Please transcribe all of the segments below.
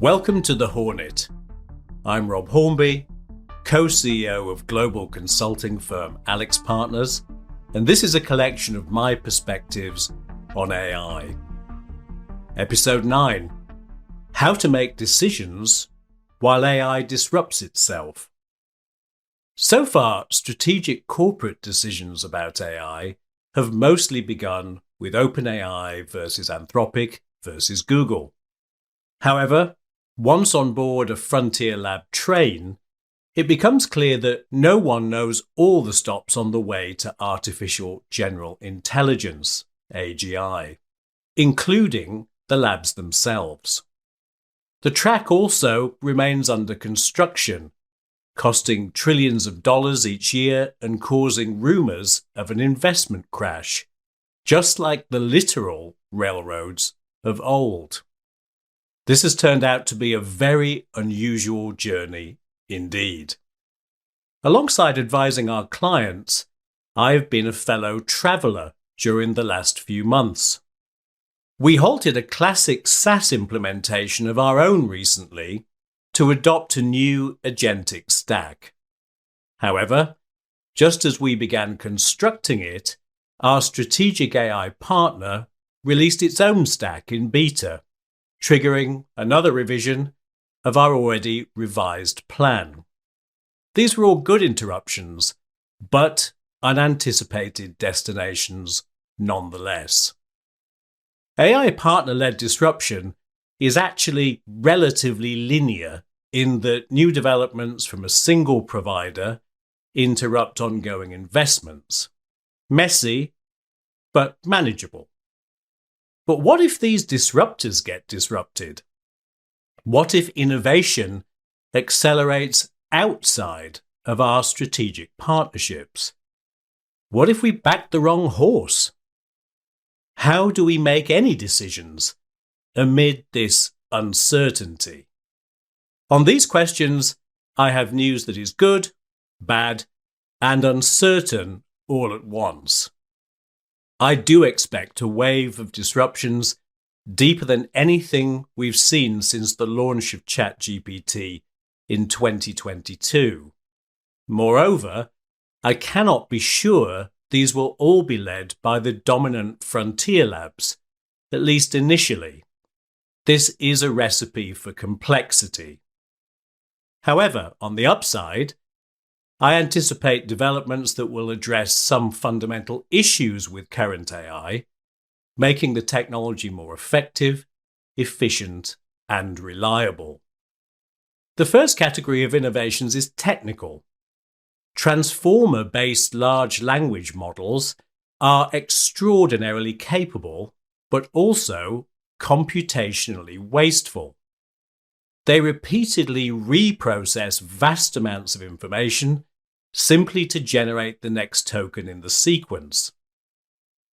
Welcome to The Hornet. I'm Rob Hornby, co-CEO of global consulting firm AlixPartners, and this is a collection of my perspectives on AI. Episode 9, How to Make Decisions While AI Disrupts Itself. So far, strategic corporate decisions about AI have mostly begun with OpenAI versus Anthropic versus Google. However, once on board a Frontier Lab train, it becomes clear that no one knows all the stops on the way to artificial general intelligence, AGI, including the labs themselves. The track also remains under construction, costing trillions of dollars each year and causing rumours of an investment crash, just like the literal railroads of old. This has turned out to be a very unusual journey indeed. Alongside advising our clients, I've been a fellow traveller during the last few months. We halted a classic SaaS implementation of our own recently to adopt a new agentic stack. However, just as we began constructing it, our strategic AI partner released its own stack in beta, triggering another revision of our already revised plan. These were all good interruptions, but unanticipated destinations nonetheless. AI partner-led disruption is actually relatively linear in that new developments from a single provider interrupt ongoing investments. Messy, but manageable. But what if these disruptors get disrupted? What if innovation accelerates outside of our strategic partnerships? What if we back the wrong horse? How do we make any decisions amid this uncertainty? On these questions, I have news that is good, bad, and uncertain all at once. I do expect a wave of disruptions deeper than anything we've seen since the launch of ChatGPT in 2022. Moreover, I cannot be sure these will all be led by the dominant Frontier Labs, at least initially. This is a recipe for complexity. However, on the upside, I anticipate developments that will address some fundamental issues with current AI, making the technology more effective, efficient, and reliable. The first category of innovations is technical. Transformer-based large language models are extraordinarily capable, but also computationally wasteful. They repeatedly reprocess vast amounts of information simply to generate the next token in the sequence.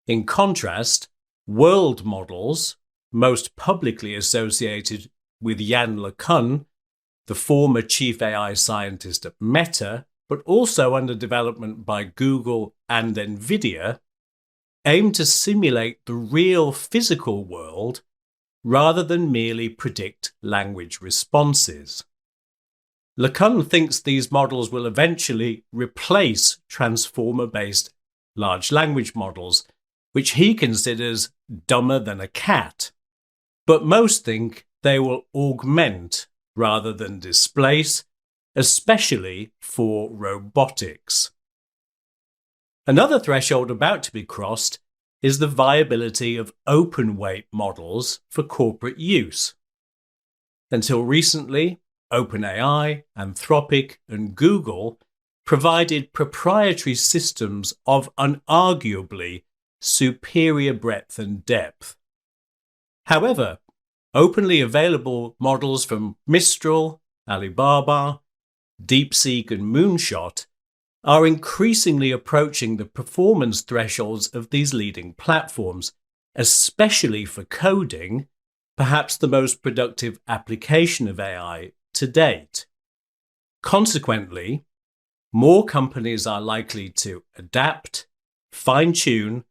In contrast, world models, most publicly associated with Yann LeCun, the former chief AI scientist at Meta, but also under development by Google and NVIDIA, aim to simulate the real physical world rather than merely predict language responses. LeCun thinks these models will eventually replace transformer-based large language models, which he considers dumber than a cat. But most think they will augment rather than displace, especially for robotics. Another threshold about to be crossed is the viability of open-weight models for corporate use. Until recently, OpenAI, Anthropic, and Google provided proprietary systems of unarguably superior breadth and depth. However, openly available models from Mistral, Alibaba, DeepSeek, and Moonshot are increasingly approaching the performance thresholds of these leading platforms, especially for coding, perhaps the most productive application of AI to date. Consequently, more companies are likely to adapt, fine-tune,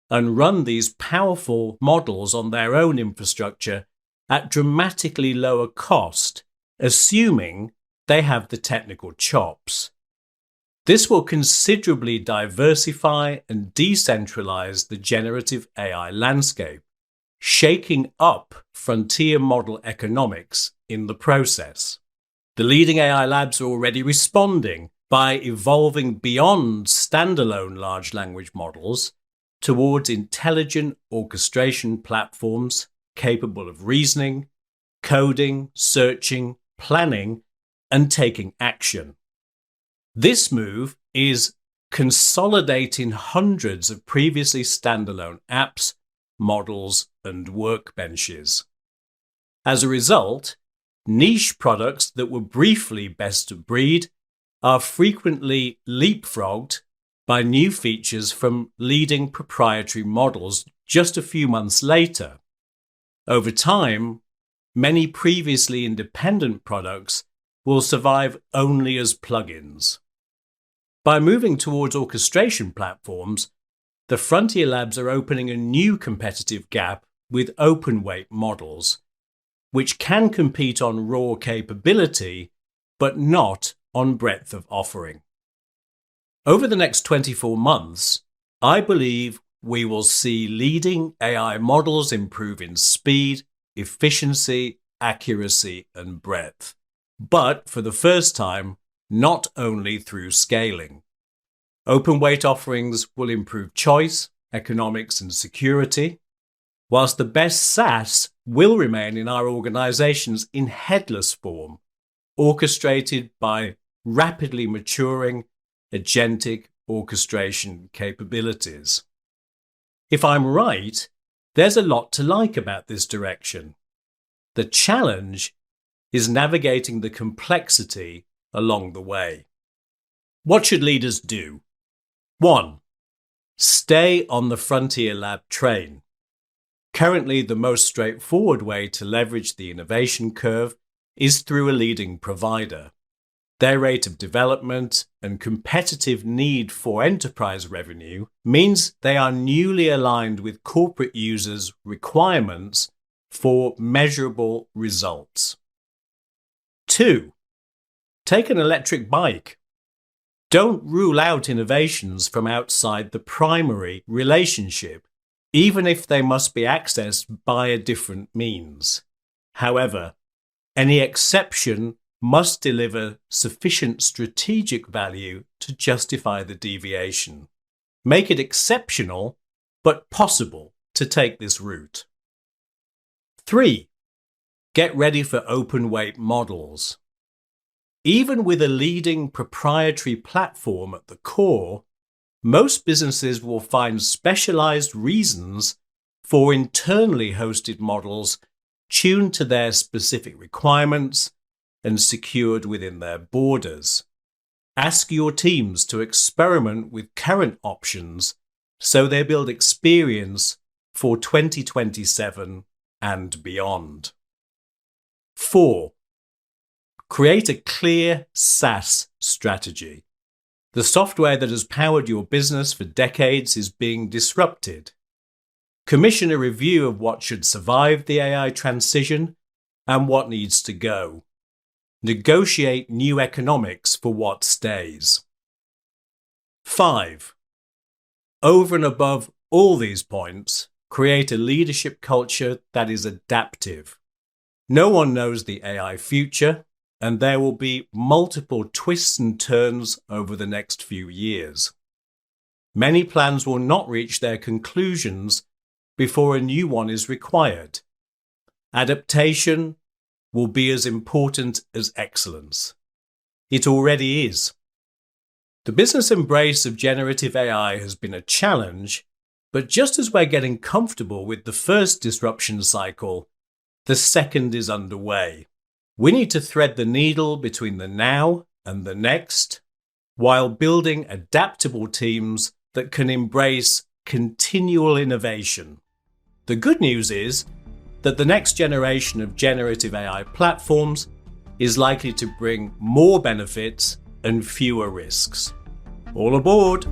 and run these powerful models on their own infrastructure at dramatically lower cost, assuming they have the technical chops. This will considerably diversify and decentralize the generative AI landscape, shaking up frontier model economics in the process. The leading AI labs are already responding by evolving beyond standalone large language models towards intelligent orchestration platforms capable of reasoning, coding, searching, planning, and taking action. This move is consolidating hundreds of previously standalone apps, models, and workbenches. As a result, niche products that were briefly best of breed are frequently leapfrogged by new features from leading proprietary models just a few months later. Over time, many previously independent products will survive only as plugins. By moving towards orchestration platforms, the frontier labs are opening a new competitive gap with open-weight models, which can compete on raw capability, but not on breadth of offering. Over the next 24 months, I believe we will see leading AI models improve in speed, efficiency, accuracy, and breadth. But for the first time, not only through scaling. Open-weight offerings will improve choice, economics, and security, whilst the best SaaS will remain in our organizations in headless form, orchestrated by rapidly maturing agentic orchestration capabilities. If I'm right, there's a lot to like about this direction. The challenge is navigating the complexity along the way. What should leaders do? 1. Stay on the Frontier Lab train. Currently, the most straightforward way to leverage the innovation curve is through a leading provider. Their rate of development and competitive need for enterprise revenue means they are newly aligned with corporate users' requirements for measurable results. 2. Take an electric bike. Don't rule out innovations from outside the primary relationship, even if they must be accessed by a different means. However, any exception must deliver sufficient strategic value to justify the deviation. Make it exceptional, but possible to take this route. 3. Get ready for open-weight models. Even with a leading proprietary platform at the core, most businesses will find specialized reasons for internally hosted models tuned to their specific requirements and secured within their borders. Ask your teams to experiment with current options so they build experience for 2027 and beyond. 4. Create a clear SaaS strategy. The software that has powered your business for decades is being disrupted. Commission a review of what should survive the AI transition and what needs to go. Negotiate new economics for what stays. 5. Over and above all these points, create a leadership culture that is adaptive. No one knows the AI future, and there will be multiple twists and turns over the next few years. Many plans will not reach their conclusions before a new one is required. Adaptation will be as important as excellence. It already is. The business embrace of generative AI has been a challenge, but just as we're getting comfortable with the first disruption cycle, the second is underway. We need to thread the needle between the now and the next, while building adaptable teams that can embrace continual innovation. The good news is that the next generation of generative AI platforms is likely to bring more benefits and fewer risks. All aboard!